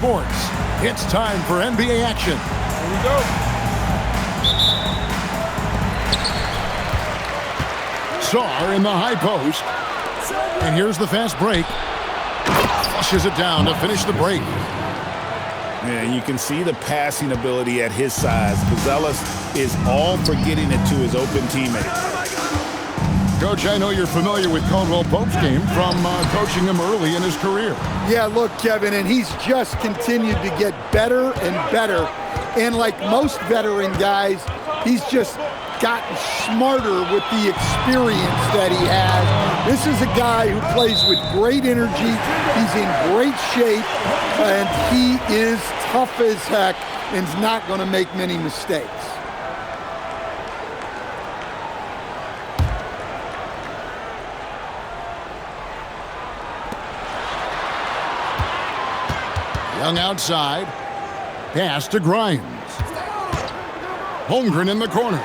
sports. It's time for NBA action. Here we go. Sarr in the high post. And here's the fast break. Flushes it down to finish the break. And you can see the passing ability at his size. Buzelis is all for getting it to his open teammates. Coach, I know you're familiar with Caldwell Pope's game from coaching him early in his career. Yeah, look, Kevin, and he's just continued to get better and better. And like most veteran guys, he's just gotten smarter with the experience that he has. This is a guy who plays with great energy. He's in great shape, and he is tough as heck and is not going to make many mistakes. Young outside. Pass to Grimes. Holmgren in the corner.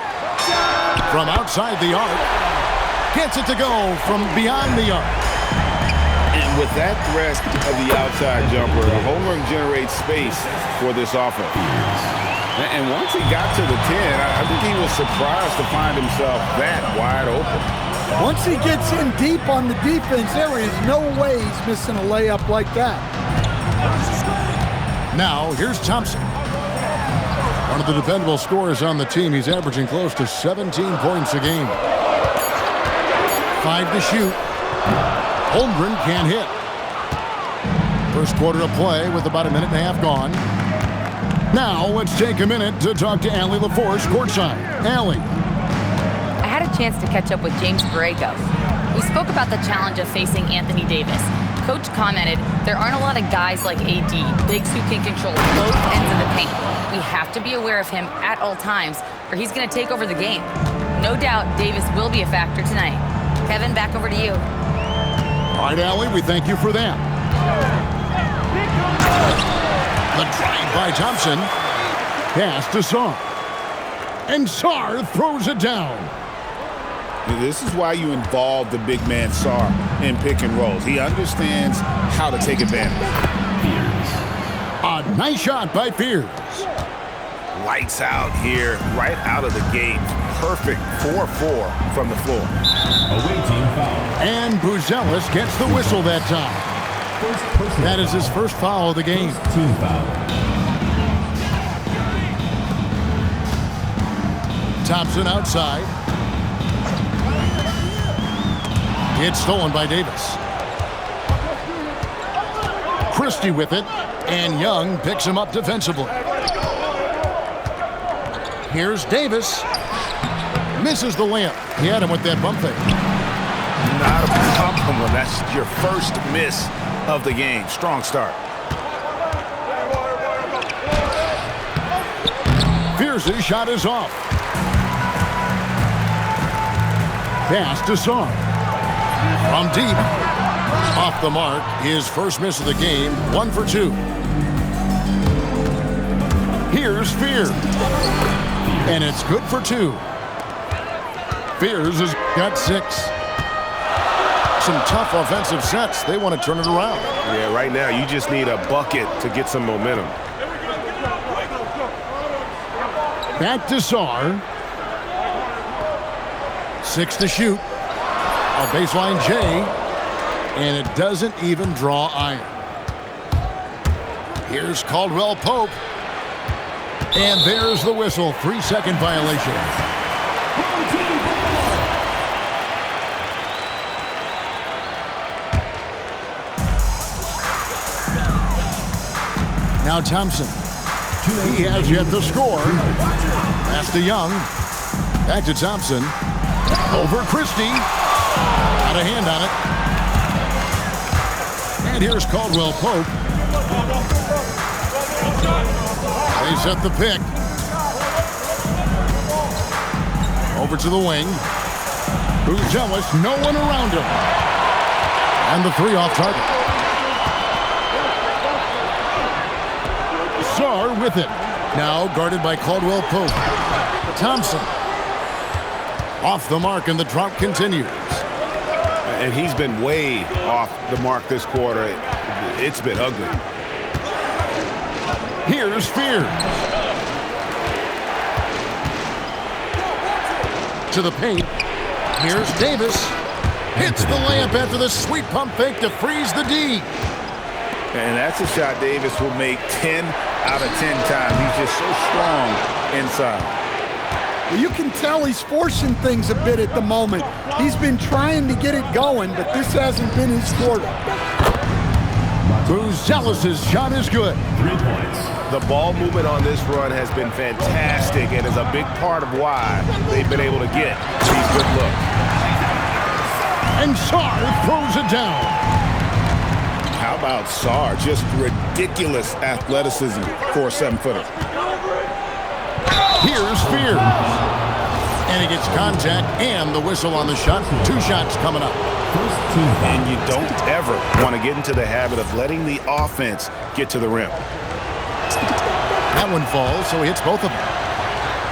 From outside the arc. Gets it to go from beyond the arc. And with that threat of the outside jumper, Holmgren generates space for this offense. And once he got to the 10, I think he was surprised to find himself that wide open. Once he gets in deep on the defense, there is no way he's missing a layup like that. Now, here's Thompson. One of the dependable scorers on the team. He's averaging close to 17 points a game. 5 to shoot. Holmgren can't hit. First quarter of play with about a minute and a half gone. Now, let's take a minute to talk to Allie LaForce courtside. Allie. I had a chance to catch up with James Borrego. We spoke about the challenge of facing Anthony Davis. Coach commented, there aren't a lot of guys like AD, bigs who can control both ends of the paint. We have to be aware of him at all times, or he's going to take over the game. No doubt Davis will be a factor tonight. Kevin, back over to you. All right, Allie, we thank you for that. The drive by Thompson. Pass to Sarr. And Sarr throws it down. This is why you involve the big man Sarr in pick and rolls. He understands how to take advantage. A nice shot by Fears. Lights out here, right out of the gate. Perfect 4-4 from the floor. Away team foul. And Buzelis gets the whistle that time. That is his first foul of the game. Team foul. Thompson outside. It's stolen by Davis. Christie with it, and Young picks him up defensively. Here's Davis. Misses the layup. He had him with that bump fake. Not a problem when that's your first miss of the game. Strong start. Fears' shot is off. Pass to Sarr. From deep. Off the mark. His first miss of the game. 1 for 2. Here's Fears. And it's good for 2. Fears has got 6. Some tough offensive sets. They want to turn it around. Yeah, right now you just need a bucket to get some momentum. Back to Sarr. 6 to shoot. A baseline J. And it doesn't even draw iron. Here's Caldwell Pope. And there's the whistle. 3-second violation. Now Thompson. He has yet to score. Pass to Young. Back to Thompson. Over Christie. Got a hand on it. And here's Caldwell Pope. They set the pick. Over to the wing. Buzelis, no one around him. And the 3 off target. Sarr with it. Now guarded by Caldwell Pope. Thompson. Off the mark, and the drought continues. And he's been way off the mark this quarter. It's been ugly. Here's Spears. To the paint. Here's Davis. Hits the layup after the sweet pump fake to freeze the D. And that's a shot Davis will make 10 out of 10 times. He's just so strong inside. Well, you can tell he's forcing things a bit at the moment. He's been trying to get it going, but this hasn't been his quarter. Buzelis' shot is good. 3 points. The ball movement on this run has been fantastic and is a big part of why they've been able to get these good looks. And Sarr throws it down. How about Sarr? Just ridiculous athleticism for a 7-footer. Here's Spears. And he gets contact and the whistle on the shot. 2 shots coming up. And you don't ever want to get into the habit of letting the offense get to the rim. That one falls, so he hits both of them.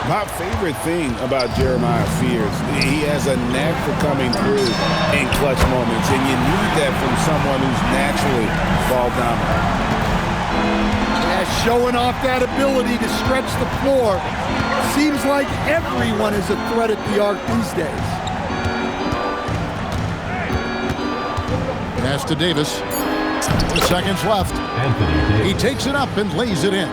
My favorite thing about Jeremiah Fears, he has a knack for coming through in clutch moments, and you need that from someone who's naturally ball dominant. Yeah, showing off that ability to stretch the floor. Seems like everyone is a threat at the arc these days. Pass to Davis. 4 seconds left. He takes it up and lays it in.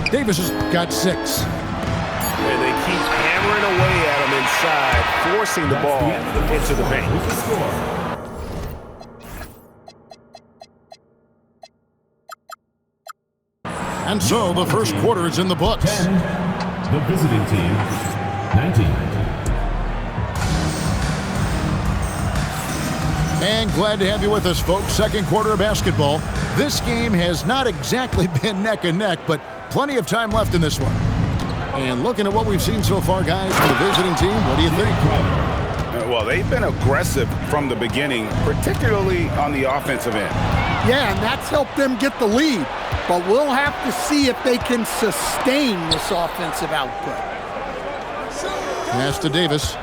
Davis has got 6. And they keep hammering away at him inside, forcing the ball into the paint. And so the first quarter is in the books. 10. The visiting team, 19. And glad to have you with us, folks. Second quarter of basketball. This game has not exactly been neck and neck, but plenty of time left in this one. And looking at what we've seen so far, guys, from the visiting team, what do you think? Well, they've been aggressive from the beginning, particularly on the offensive end. Yeah, and that's helped them get the lead. But we'll have to see if they can sustain this offensive output. Pass to Davis.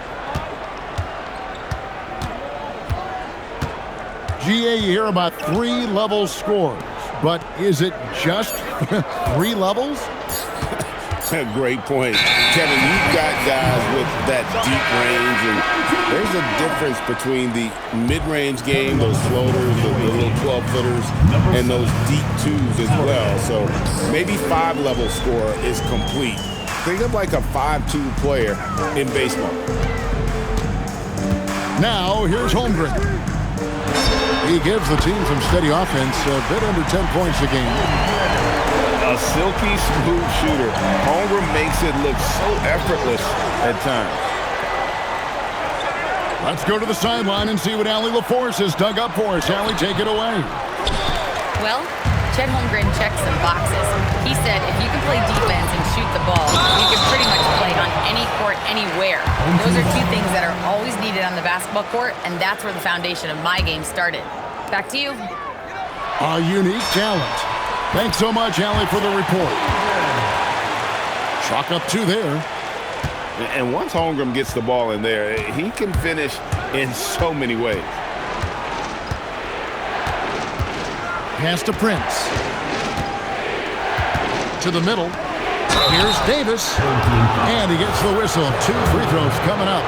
GA, you hear about 3-level scores, but is it just 3 levels? Great point. Kevin, you've got guys with that deep range, and there's a difference between the mid-range game, those floaters, the little 12-footers, and those deep 2s as well. So maybe 5-level score is complete. Think of like a 5-2 player in baseball. Now, here's Holmgren. He gives the team some steady offense, a bit under 10 points a game. A silky smooth shooter. Holmgren makes it look so effortless at times. Let's go to the sideline and see what Allie LaForce has dug up for us. Allie, take it away. Well, Chet Holmgren checked some boxes. He said if you can play defense and shoot the ball, you can pretty much play on any court, anywhere. Those are 2 things that are always needed on the basketball court, and that's where the foundation of my game started. Back to you. A unique talent. Thanks so much, Allie, for the report. Chalk up 2 there. And once Holmgren gets the ball in there, he can finish in so many ways. Pass to Prince. To the middle. Here's Davis. And he gets the whistle. 2 free throws coming up.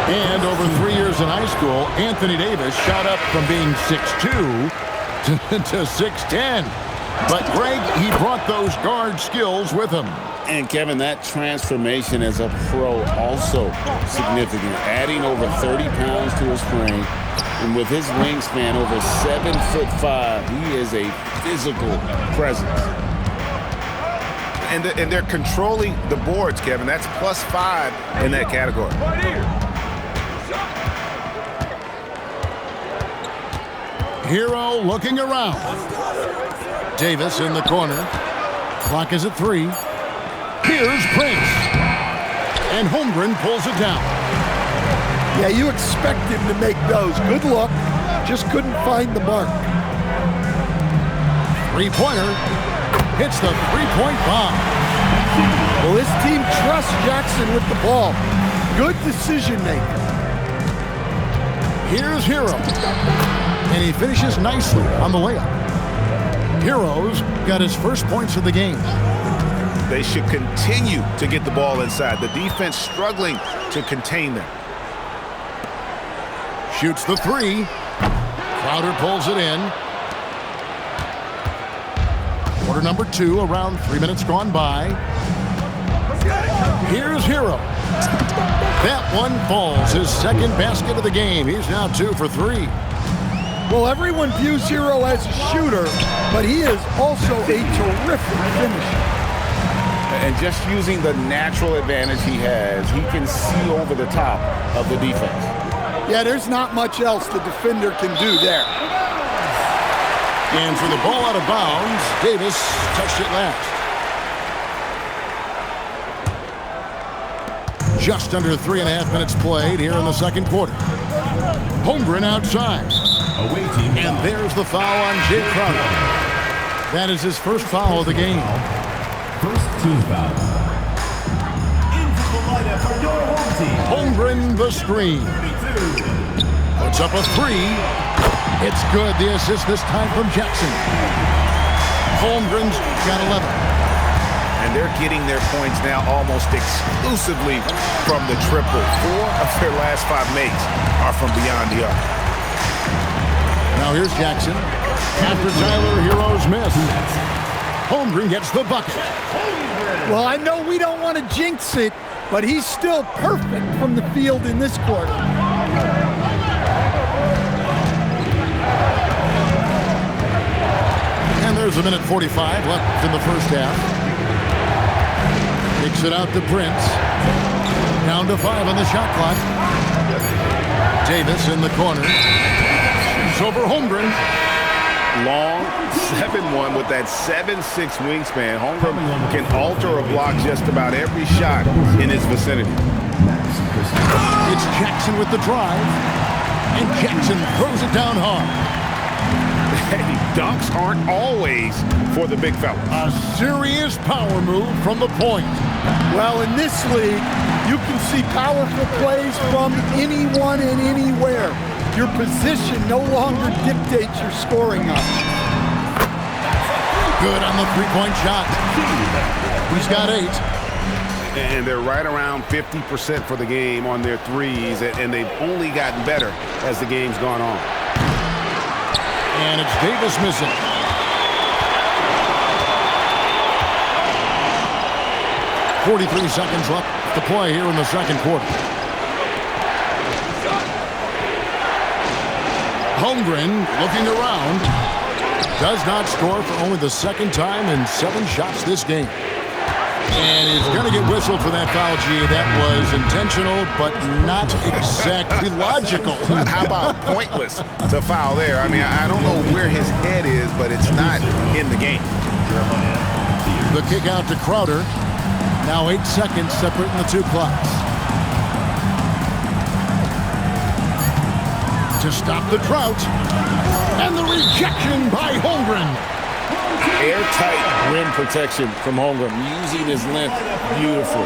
And over 3 years in high school, Anthony Davis shot up from being 6'2" to 6'10". But Greg, he brought those guard skills with him. And Kevin, that transformation as a pro also significant. Adding over 30 pounds to his frame. And with his wingspan over 7'5", he is a physical presence. And they're controlling the boards, Kevin. That's +5 in that category. Hero looking around. Davis in the corner. Clock is at 3. Here's Prince. And Holmgren pulls it down. Yeah, you expect him to make those. Good luck. Just couldn't find the mark. 3-pointer. Hits the 3-point bomb. Well, this team trusts Jackson with the ball. Good decision maker. Here's Hero. And he finishes nicely on the layup. Heroes got his first points of the game. They should continue to get the ball inside. The defense struggling to contain them. Shoots the three. Crowder pulls it in. Quarter number 2, around 3 minutes gone by. Here's Hero. That one falls. His second basket of the game. He's now 2 for 3. Well, everyone views Hero as a shooter, but he is also a terrific finisher. And just using the natural advantage he has, he can see over the top of the defense. Yeah, there's not much else the defender can do there. And for the ball out of bounds, Davis touched it last. Just under 3.5 minutes played here in the second quarter. Holmgren outside. And there's the foul on Jake Crowder. That is his first foul of the game. First team foul. Into the lineup for your home team. Holmgren the screen. Puts up a 3. It's good. The assist this time from Jackson. Holmgren's got 11. And they're getting their points now almost exclusively from the triple. 4 of their last 5 makes are from beyond the arc. Now here's Jackson. After Tyler Hero's miss, Holmgren gets the bucket. Well, I know we don't want to jinx it, but he's still perfect from the field in this quarter. And there's 1:45 left in the first half. Kicks it out to Prince. Down to 5 on the shot clock. Davis in the corner. Shoots over Holmgren. Long 7-1 with that 7'6" wingspan. Holmgren can alter a block just about every shot in his vicinity. It's Jackson with the drive. And Jackson throws it down hard. Hey, dunks aren't always for the big fella. A serious power move from the point. Well, in this league, you can see powerful plays from anyone and anywhere. Your position no longer dictates your scoring up. Good on the three-point shot. He's got 8. And they're right around 50% for the game on their threes, and they've only gotten better as the game's gone on. And it's Davis missing. .43 seconds left to play here in the second quarter. Holmgren looking around. Does not score for only the second time in 7 shots this game. And he's going to get whistled for that foul, G. That was intentional, but not exactly logical. How about pointless to foul there? I mean, I don't know where his head is, but it's not in the game. The kick out to Crowder. Now 8 seconds separating the 2 clocks. To stop the drought. And the rejection by Holmgren. Airtight rim protection from Holmgren, using his length beautifully.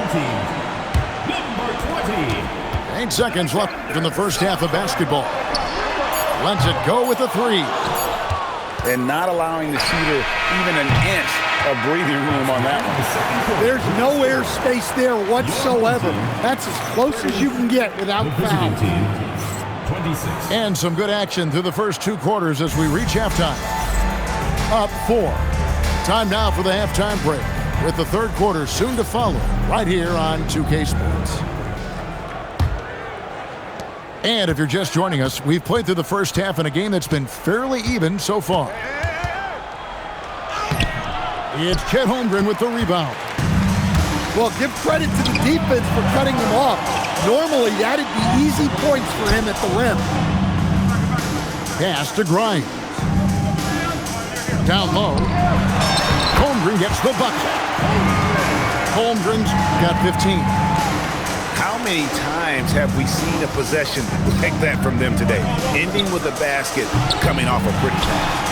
Number 20. 8 seconds left in the first half of basketball. Lets it go with a 3. And not allowing the shooter even an inch of breathing room on that one. There's no air space there whatsoever. That's as close as you can get without The visiting foul. team, 26. And some good action through the first 2 quarters as we reach halftime. Up 4. Time now for the halftime break, with the third quarter soon to follow right here on 2K Sports. And if you're just joining us, we've played through the first half in a game that's been fairly even so far. It's Chet Holmgren with the rebound. Well, give credit to the defense for cutting him off. Normally, that'd be easy points for him at the rim. Pass to Grimes. Down low. Holmgren gets the bucket. Holmgren's got 15. How many times have we seen a possession like that from them today? Ending with a basket, coming off a pretty pass.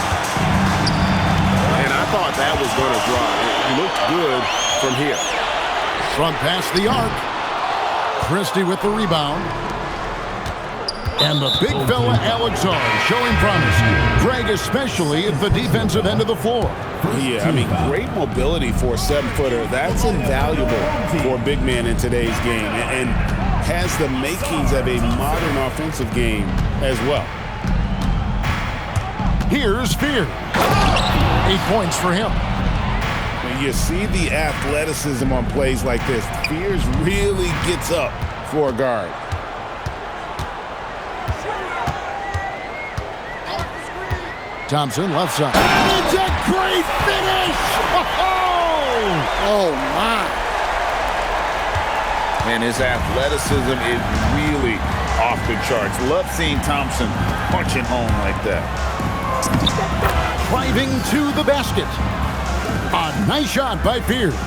And I thought that was going to draw. It looked good from here. From past the arc. Christie with the rebound. And the big fella, Alex R, showing promise. Greg, especially at the defensive end of the floor. Yeah, I mean, great mobility for a 7-footer. That's invaluable for a big man in today's game, and has the makings of a modern offensive game as well. Here's Fear. 8 points for him. When you see the athleticism on plays like this, Fears really gets up for a guard. Thompson, left side. It's a great finish! Oh, my. Man, his athleticism is really off the charts. Love seeing Thompson punching home like that. Driving to the basket. A nice shot by Pierce.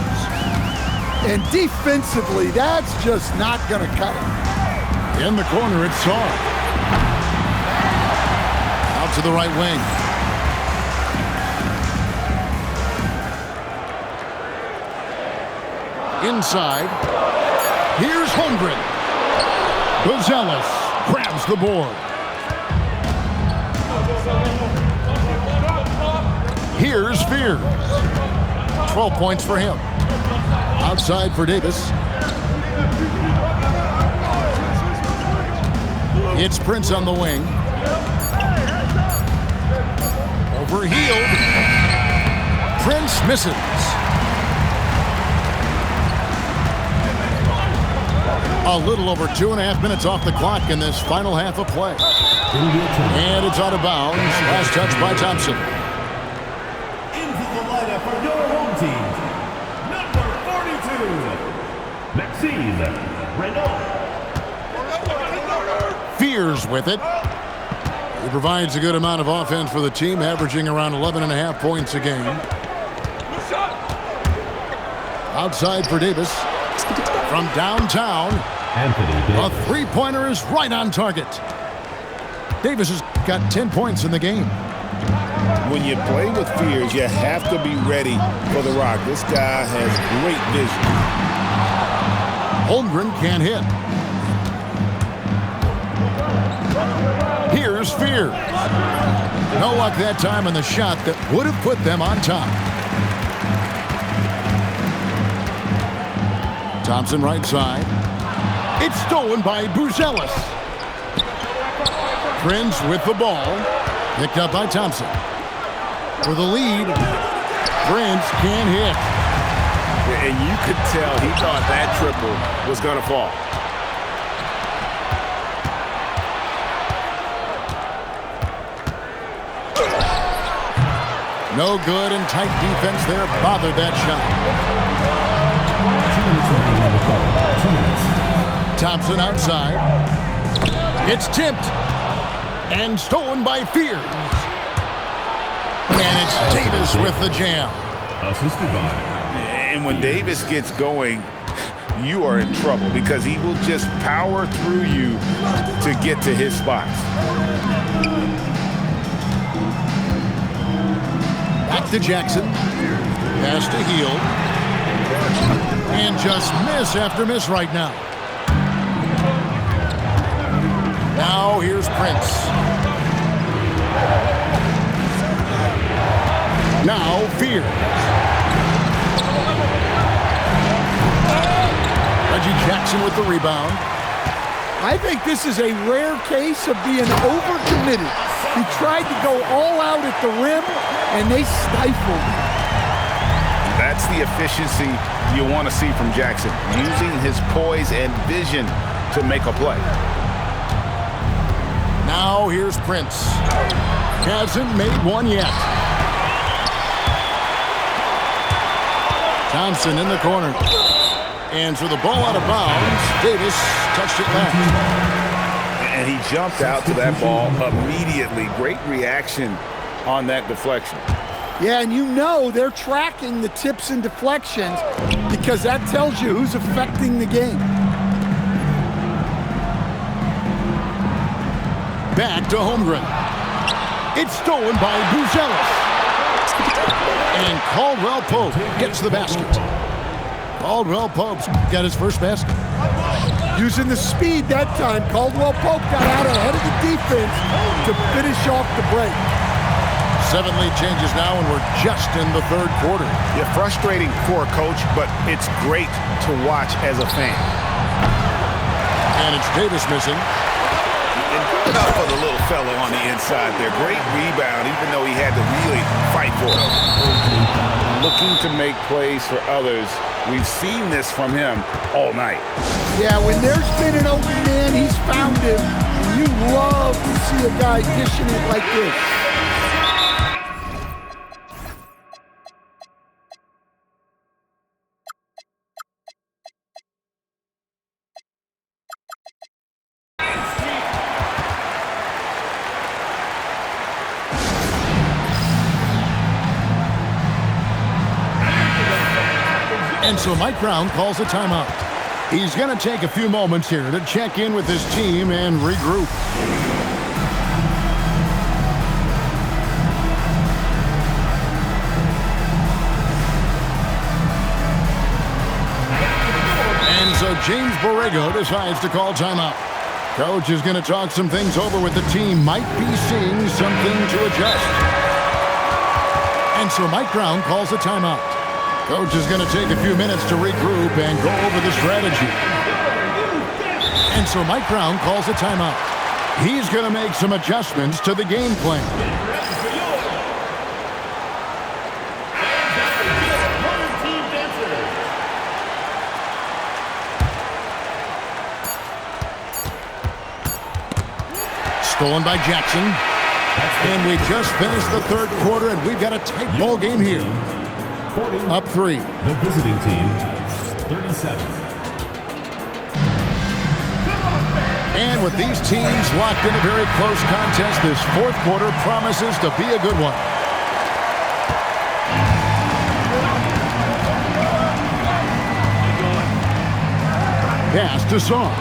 And defensively, that's just not going to cut it. In the corner, it's Saw. Out to the right wing. Inside. Here's Holmgren. Buzelis grabs the board. Here's Fears. 12 points for him. Outside for Davis. It's Prince on the wing. Overhealed. Prince misses. A little over 2.5 minutes off the clock in this final half of play. And it's out of bounds. Last touch by Thompson. Into the lineup for your home team, number 42, Maxime Renault. Fears with it. He provides a good amount of offense for the team, averaging around 11.5 points a game. Outside for Davis. From downtown, a three-pointer is right on target. Davis has got 10 points in the game. When you play with Fears, you have to be ready for the rock. This guy has great vision. Holmgren can't hit. Here's Fears. No luck that time on the shot that would have put them on top. Thompson right side. It's stolen by Buzelis. Prince with the ball. Picked up by Thompson. For the lead, Prince can't hit. And you could tell he thought that triple was going to fall. No good, and tight defense there bothered that shot. Thompson outside. It's tipped and stolen by Fears. And it's Davis with the jam. Assisted by. And when Davis gets going, you are in trouble because he will just power through you to get to his spots. Back to Jackson. Pass to Hield. And just miss after miss right now. Now here's Prince. Now Fears. Reggie Jackson with the rebound. I think this is a rare case of being overcommitted. He tried to go all out at the rim, and they stifled him. That's the efficiency you want to see from Jackson, using his poise and vision to make a play. Now here's Prince. Hasn't made one yet. Thompson in the corner. And for the ball out of bounds, Davis touched it left. And he jumped out to that ball immediately. Great reaction on that deflection. Yeah, and you know they're tracking the tips and deflections because that tells you who's affecting the game. Back to Holmgren. It's stolen by Buzelis. And Caldwell Pope gets the basket. Caldwell Pope's got his first basket. Using the speed that time, Caldwell Pope got out ahead of the defense to finish off the break. 7 lead changes now, and we're just in the third quarter. Yeah, frustrating for a coach, but it's great to watch as a fan. And it's Davis missing. And good enough for the little fellow on the inside there. Great rebound, even though he had to really fight for it. Looking to make plays for others. We've seen this from him all night. Yeah, when there's been an open man, he's found him. You love to see a guy dishing it like this. And so Mike Brown calls a timeout. He's going to take a few moments here to check in with his team and regroup. And so James Borrego decides to call timeout. Coach is going to talk some things over with the team. Might be seeing something to adjust. And so Mike Brown calls a timeout. Coach is going to take a few minutes to regroup and go over the strategy. And so Mike Brown calls a timeout. He's going to make some adjustments to the game plan. Stolen by Jackson. And we just finished the third quarter, and we've got a tight ball game here. Up 3. The visiting team, 37. And with these teams locked in a very close contest, this fourth quarter promises to be a good one. Pass to Saar.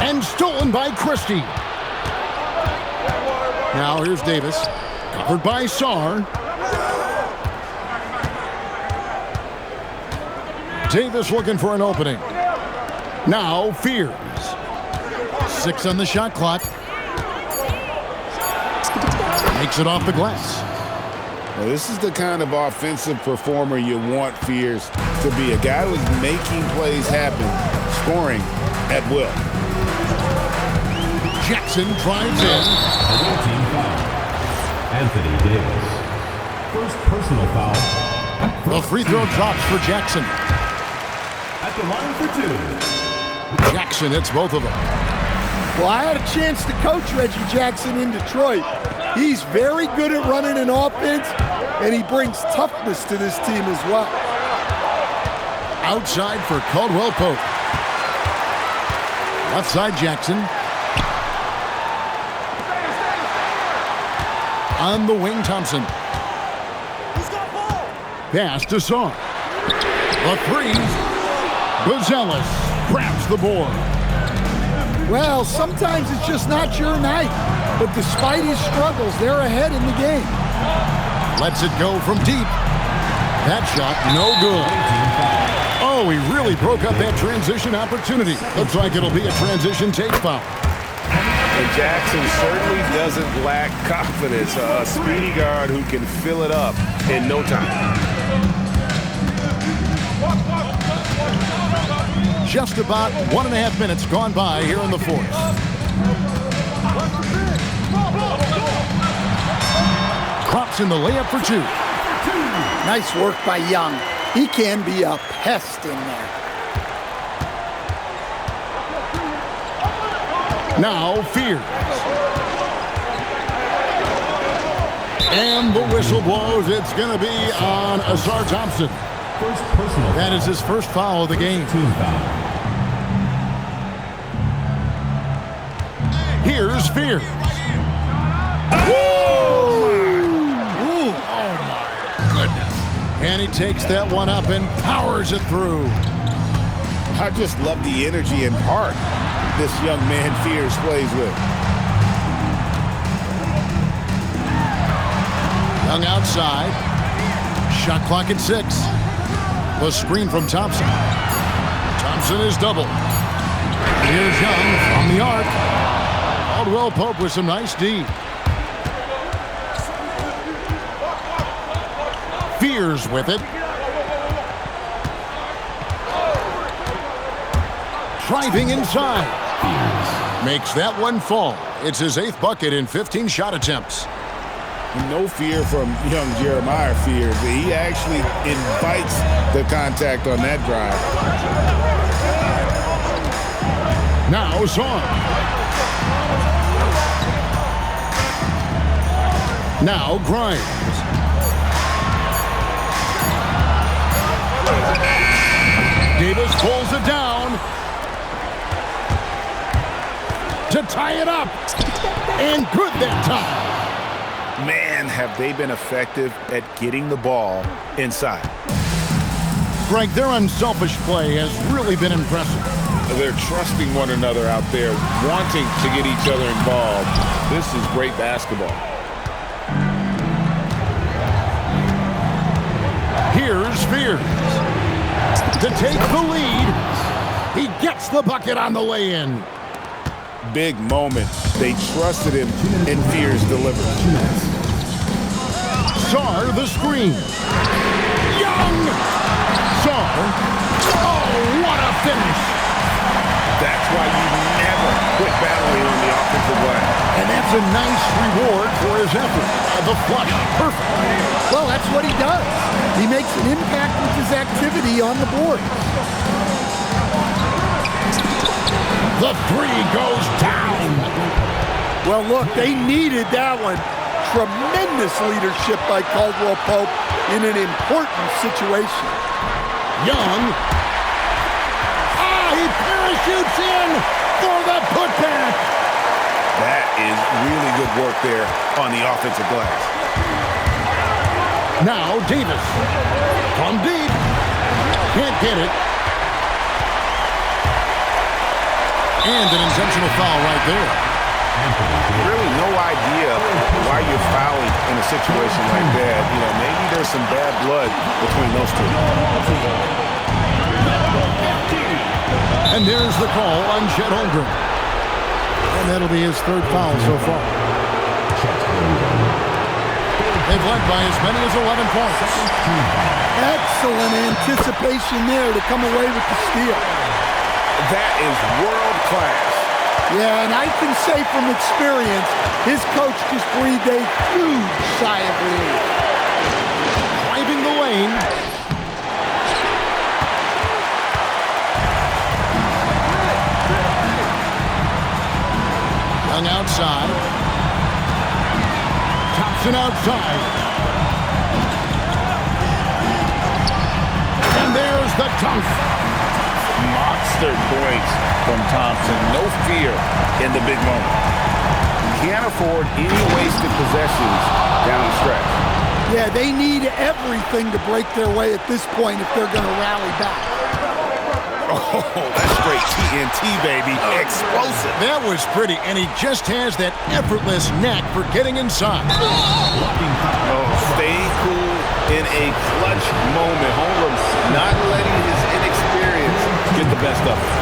And stolen by Christie. Now here's Davis. Covered by Saar. Davis looking for an opening. Now Fears. 6 on the shot clock. Makes it off the glass. Well, this is the kind of offensive performer you want Fears to be. A guy who's making plays happen, scoring at will. Jackson drives in. Team foul. Anthony Davis. First personal foul. The free throw drops for Jackson. At the line for 2. Jackson hits both of them. Well, I had a chance to coach Reggie Jackson in Detroit. He's very good at running an offense, and he brings toughness to this team as well. Outside for Caldwell Pope. Left side Jackson. On the wing, Thompson. Pass to Saar. The 3. Gonzalez grabs the board. Well, sometimes it's just not your night. But despite his struggles, they're ahead in the game. Lets it go from deep. That shot, no good. Oh, he really broke up that transition opportunity. Looks like it'll be a transition take foul. And Jackson certainly doesn't lack confidence. A speedy guard who can fill it up in no time. Just about 1.5 minutes gone by here in the fourth. Crops in the layup for 2. Nice work by Young. He can be a pest in there. Now Fears. And the whistle blows. It's going to be on Asar Thompson. First personal. That is his first foul of the game. Team foul. Here's Fears. And he takes that one up and powers it through. I just love the energy and heart this young man Fears plays with. Young outside. Shot clock at 6. The screen from Thompson. Thompson is double. Here's Young from the arc. Caldwell Pope with some nice D. Fears with it. Driving inside. Makes that one fall. It's his 8th bucket in 15 shot attempts. No fear from young Jeremiah Fears. He actually invites the contact on that drive. Now Zorn. Now Grimes. Davis pulls it down to tie it up. And good that time. Man, have they been effective at getting the ball inside. Greg, their unselfish play has really been impressive. They're trusting one another out there, wanting to get each other involved. This is great basketball. Here's Fears to take the lead. He gets the bucket on the lay-in. Big moment. They trusted him, and Fears delivered. Sarr the screen. Young! Sarr. Oh, what a finish! That's why you never quit battling on the offensive line. And that's a nice reward for his effort. The flush, perfect. Well, that's what he does. He makes an impact with his activity on the board. The three goes down. Well, look, they needed that one. Tremendous leadership by Caldwell Pope in an important situation. Young. He parachutes in for the putback. That is really good work there on the offensive glass. Now Davis from deep. Can't get it. And an intentional foul right there. Really no idea why you're fouling in a situation like that. You know, maybe there's some bad blood between those two. And there's the call on Chet Holmgren. And that'll be his 3rd foul so far. They've led by as many as 11 points. Excellent anticipation there to come away with the steal. That is world class. Yeah, and I can say from experience, his coach just breathed a huge sigh of relief. Driving the lane. Young outside. Thompson outside. And there's the dunk. Monster points from Thompson. No fear in the big moment. Can't afford any wasted possessions down the stretch. Yeah, they need everything to break their way at this point if they're going to rally back. Oh, that's straight TNT, baby. Explosive. That was pretty, and he just has that effortless knack for getting inside. Oh, staying cool in a clutch moment. Holmgren not letting his inexperience get the best of him.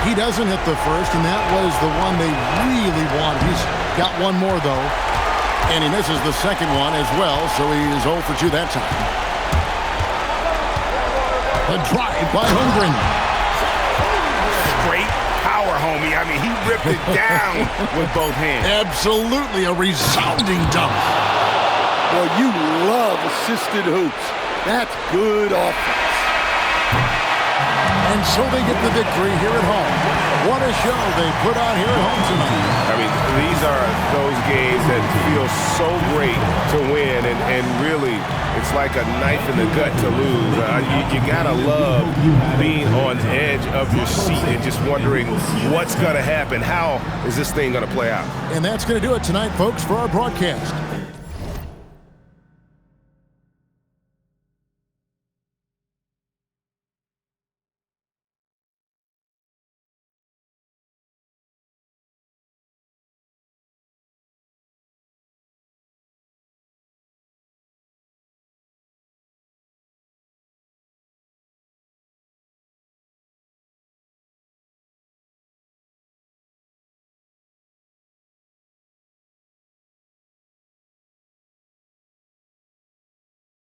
He doesn't hit the first, and that was the one they really wanted. He's got one more, though, and he misses the second one as well, so he's 0 for 2 that time. The drive by Holmgren. Great power, homie. I mean, he ripped it down with both hands. Absolutely a resounding dunk. Well, you love assisted hoops. That's good offense. And so they get the victory here at home. What a show they put on here at home tonight. I mean, these are those games that feel so great to win, and really, it's like a knife in the gut to lose. You gotta love being on edge of your seat and just wondering what's gonna happen. How is this thing gonna play out? And that's going to do it tonight, folks, for our broadcast.